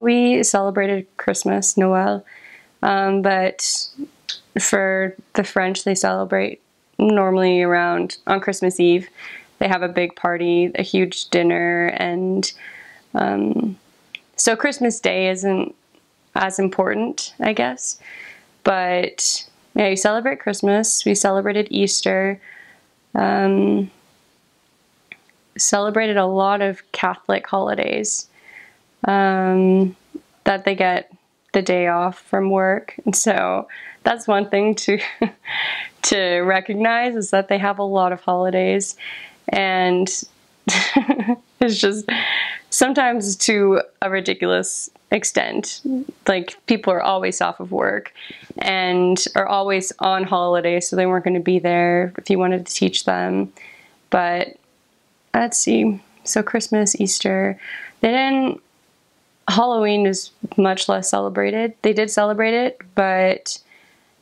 We celebrated Christmas, Noel, but for the French, they celebrate normally around on Christmas Eve. They have a big party, a huge dinner, and so Christmas Day isn't as important, I guess. But yeah, you celebrate Christmas. We celebrated Easter. Celebrated a lot of Catholic holidays that they get the day off from work, and so that's one thing to to recognize, is that they have a lot of holidays, and it's just sometimes to a ridiculous extent. Like, people are always off of work and are always on holiday, so they weren't going to be there if you wanted to teach them. But let's see, so Christmas, Easter, they didn't. Halloween is much less celebrated. They did celebrate it, but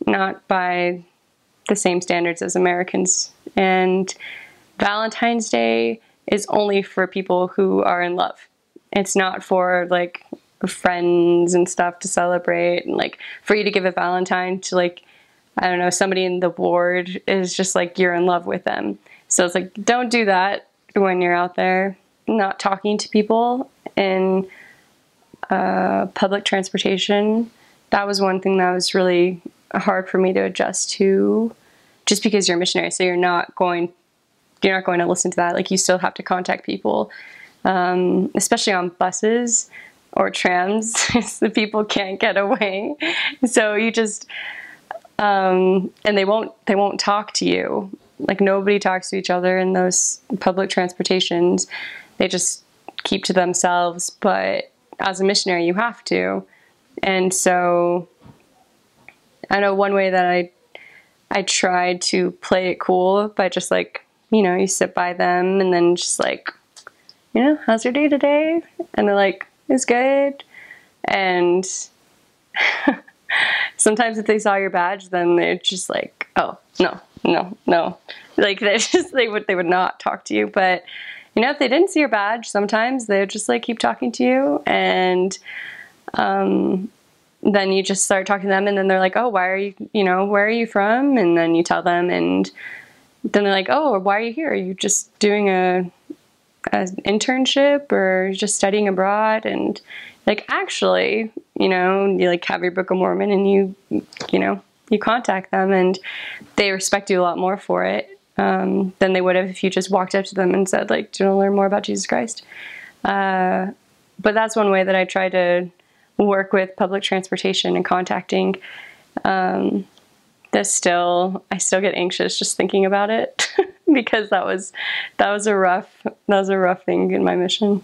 not by the same standards as Americans. And Valentine's Day is only for people who are in love. It's not for like friends and stuff to celebrate, and like for you to give a Valentine to, like, I don't know, somebody in the ward is just like you're in love with them. So it's like, don't do that when you're out there not talking to people in public transportation. That was one thing that was really hard for me to adjust to, just because you're a missionary, so you're not going to listen to that. Like, you still have to contact people, especially on buses or trams. The people can't get away, so you just and they won't talk to you. Like, nobody talks to each other in those public transportations. They just keep to themselves. But as a missionary, you have to. And so I know one way that I tried to play it cool by just, like, you sit by them and then just like, how's your day today? And they're like, it's good. And sometimes if they saw your badge, then they're just like, oh, no. Like, they would not talk to you. But if they didn't see your badge, sometimes they would just like keep talking to you, and then you just start talking to them, and then they're like, oh, where are you from? And then you tell them, and then they're like, oh, why are you here? Are you just doing an internship, or just studying abroad? And like, actually, you like have your Book of Mormon, and you contact them, and they respect you a lot more for it than they would have if you just walked up to them and said, like, do you want to learn more about Jesus Christ? But that's one way that I try to work with public transportation and contacting. I still get anxious just thinking about it because that was a rough thing in my mission.